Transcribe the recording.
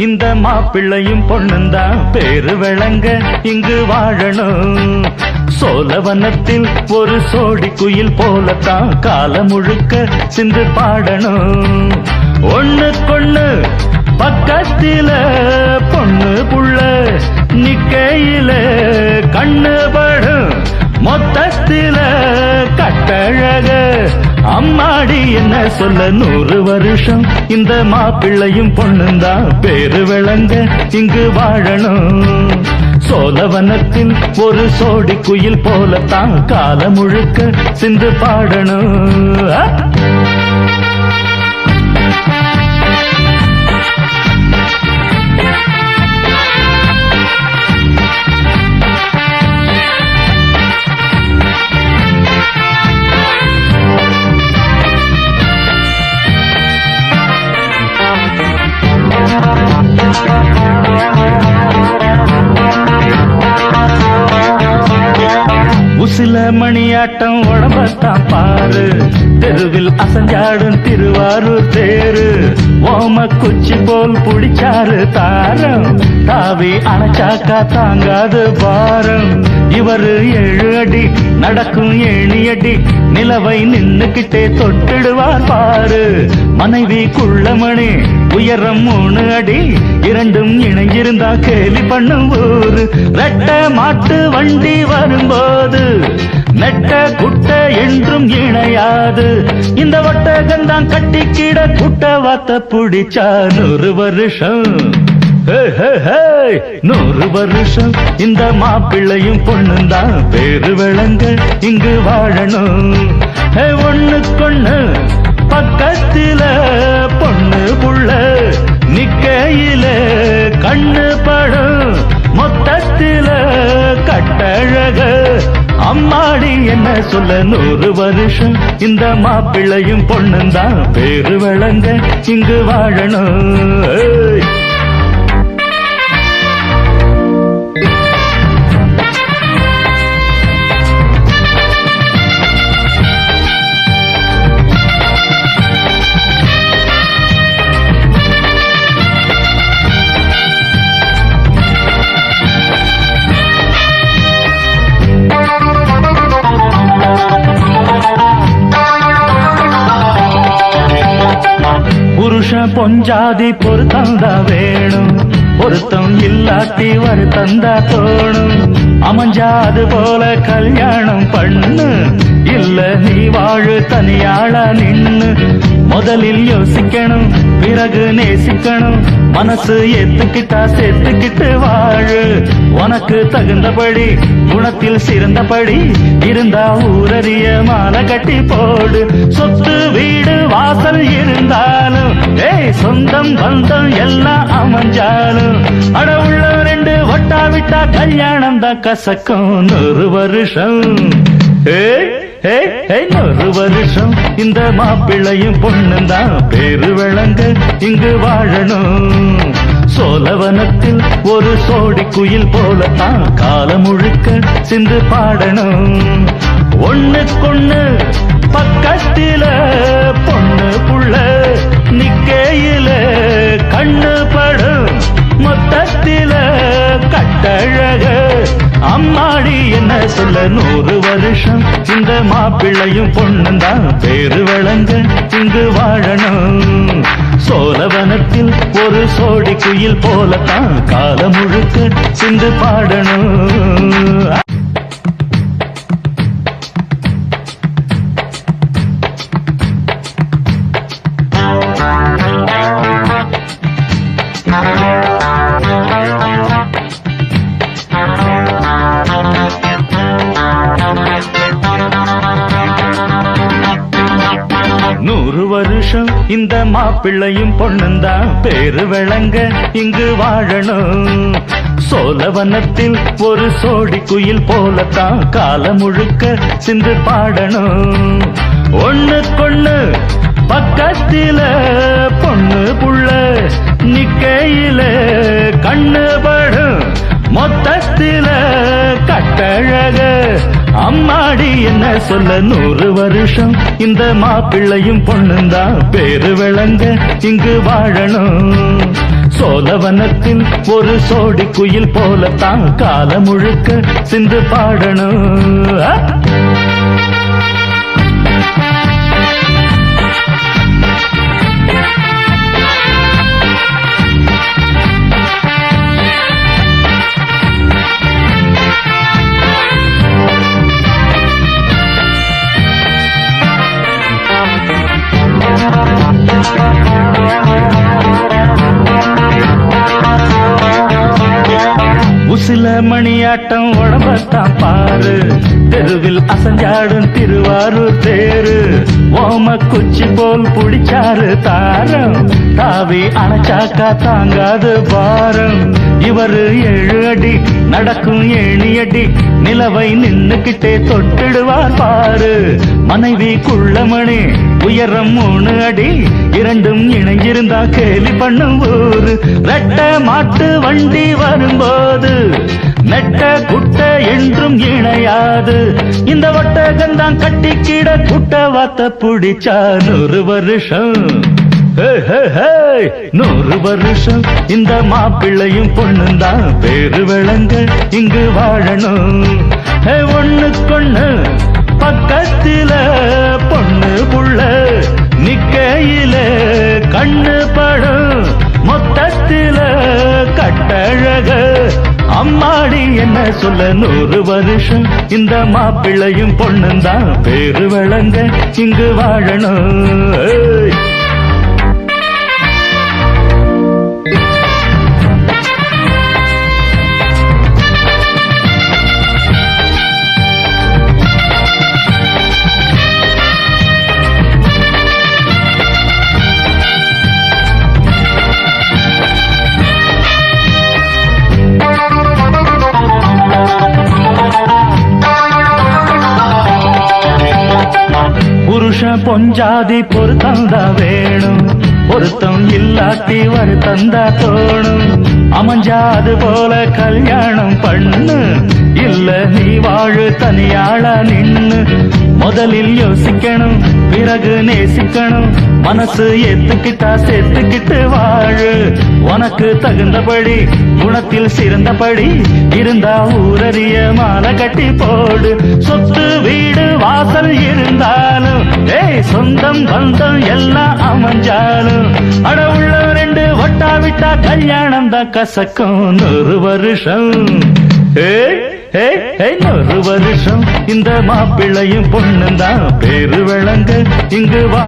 இந்த மாப்பிள்ளையும் பொண்ணுந்தான் பேரு விளங்க இங்கு வாழணும். சோழவனத்தில் ஒரு சோடி குயில் போலத்தான் காலம் முழுக்க சிந்து பாடணும். ஒண்ணுக்கொண்ணு பக்கத்தில பொண்ணு புள்ள நிக்கையில கண்ணு படும் மொத்தத்தில கட்டழக அம்மாடி என்ன சொல்ல 100 வருஷம் இந்த மாப்பிள்ளையும் பொண்ணுந்தான் பேரு விளங்க இங்கு வாழணும். சோழவனத்தில் ஒரு சோடி குயில் போலத்தான் காலம் முழுக்க சிந்து பாடணும். உசில மணியாட்டம் உடம்பத்தான் பாரு, தெருவில் அசஞ்சாடும் திருவாரூர் தேரு. ஓம குச்சி போல் புடிச்சாரு தாரம், தாவி அணைச்சாக்கா தாங்காது பாரம். இவரு 7 அடி நடக்கும் 7 அடி, நிலவை நின்னுக்கிட்டே தொட்டிடுவார் பாரு. மனைவி குள்ளமணி உயரம் 3 அடி, இரண்டும் இணைஞ்சிருந்தா கேலி பண்ணும் ஊரு. ரெட்ட மாட்டு வண்டி வரும்போது நெட்ட குட்ட என்றும் இணையாது. இந்த ஒட்டகந்தான் கட்டிக்கிட குட்ட வாத்த புடிச்சா 100 வருஷம். 100 வருஷம் இந்த மாப்பிள்ளையும் பொண்ணுந்தான் பேரு விளங்க இங்கு வாழணும். ஒண்ணுக்கொண்ணு பக்கத்தில பொண்ணு புள்ள நிக்கையில கண்ணு படும் மொத்தத்தில கட்டழக அம்மாடி என்ன சொல்ல 100 வருஷம் இந்த மாப்பிள்ளையும் பொண்ணுந்தான் பேரு விளங்க இங்கு வாழணும். புருஷன் பொஞ்சாதி பொருத்தந்தா வேணும், பொருத்தம் இல்லாட்டி வருத்தந்தா தோணும். அமைஞ்சாது போல கல்யாணம் பண்ணு, இல்ல நீ வாழு தனியாளா நின்னு. முதலில் யோசிக்கணும் பிறகு நேசிக்கணும், மனசு ஏத்துக்கிட்டா சேர்த்துக்கிட்டு வாழு. உனக்கு தகுந்தபடி குணத்தில் சிறந்தபடி இருந்தா ஊரறிய மாலை கட்டி போடு. சொத்து வீடு வாசல் இருந்தாலும் சொந்தம் பந்தம் எல்லாம் அமைஞ்சாலும் அட உள்ள 2 ஒட்டா விட்டா கல்யாணம் தான் கசக்கும். 100 வருஷம் 100 வருஷம் இந்த மாப்பிள்ளையும் பொண்ணுந்தான் பேரு விளங்க இங்கு வாழணும். சோழவனத்தில் ஒரு சோடி குயில் போலத்தான் காலம் முழுக்க சிந்து பாடணும். ஒண்ணுக்கொண்ணு பக்கத்தில பொண்ணு புள்ள நிக்கையில கண்ணு படும் மொத்தத்தில கட்டழக அம்மாடி என்ன சொல்ல 100 வருஷம் இந்த மாப்பிள்ளையும் பொண்ணுந்தான் பேரு விளங்க இங்கு வாழணும். சோழவனத்தில் ஒரு சோடி குயில் போலத்தான் காலம் முழுக்க சிந்து பாடணும். வருஷம் இந்த மாப்பிள்ளையும் பொண்ணுந்தான் பேரு விளங்க இங்கு வாழணும். சோழவனத்தில் ஒரு சோடி குயில் போலத்தான் காலம் முழுக்க சிந்து பாடணும். ஒண்ணுக்கொண்ணு பக்கத்தில பொண்ணு புள்ள நிக்கையில கண்ணு படும் மொத்தத்தில கட்டழக அம்மாடி என்ன சொல்ல 100 வருஷம் இந்த மாப்பிள்ளையும் பொண்ணுந்தான் பேரு விளங்க இங்கு வாழணும். சோழவனத்தில் ஒரு சோடி குயில் போலத்தான் காலம் முழுக்க சிந்து பாடணும். உசில மணியாட்டம் உடம்பத்தான் பாரு, தெருவில் அசஞ்சாடும் திருவாரூர் தேரு. ஓம குச்சி போல் புடிச்சாரு தாரம், தாவி அணைச்சாக்கா தாங்காது பாரம். இவரு 7 அடி நடக்கும் ஏணியடி, நிலவை நின்னுக்கிட்டே தொட்டிடுவார் பாரு. மனைவி குள்ளமணி உயரம் 3 அடி, இரண்டும் இணைஞ்சிருந்தா கேலி பண்ணும் ஊரு. ரெட்ட மாட்டு வண்டி வரும்போது நெட்ட குட்ட என்றும் இணையாது. இந்த ஒட்டகந்தான் கட்டிக்கிட குட்ட வாத்த புடிச்சா 100 வருஷம். 100 வருஷம் இந்த மாப்பிள்ளையும் பொண்ணுந்தான் பேரு விளங்க இங்கு வாழணும். ஒண்ணுக்கொண்ணு பக்கத்தில பொண்ணு புள்ள நிக்கையில கண்ணு படும், மொத்தத்தில கட்டழக அம்மாடி என்ன சொல்ல. 100 வருஷம் இந்த மாப்பிள்ளையும் பொண்ணுந்தான் பேரு விளங்க இங்கு வாழணும். புருஷன் பொஞ்சாதி பொருத்தந்தா வேணும், பொருத்தம் இல்லாட்டி வருத்தந்தா தோணும். அமைஞ்சாது போல கல்யாணம் பண்ணு, இல்ல நீ வாழு தனியாளா நின்னு. முதலில் யோசிக்கணும் பிறகு நேசிக்கணும், மனசு ஏத்துக்கிட்டா சேர்த்துக்கிட்டு வாழு. உனக்கு தகுந்தபடி குணத்தில் சிறந்தபடி இருந்தா ஊரறிய மாலை கட்டி போடு. சொத்து வீடு வாசல் இருந்தாலும் சொந்தம் பந்தம் எல்லாம் அமைஞ்சாலும் அட உள்ள 2 ஒட்டா விட்டா கல்யாணம் தான் கசக்கும். 100 வருஷம் 100 வருஷம் இந்த மாப்பிள்ளையும் பொண்ணுந்தான் பேரு விளங்க இங்கு வா.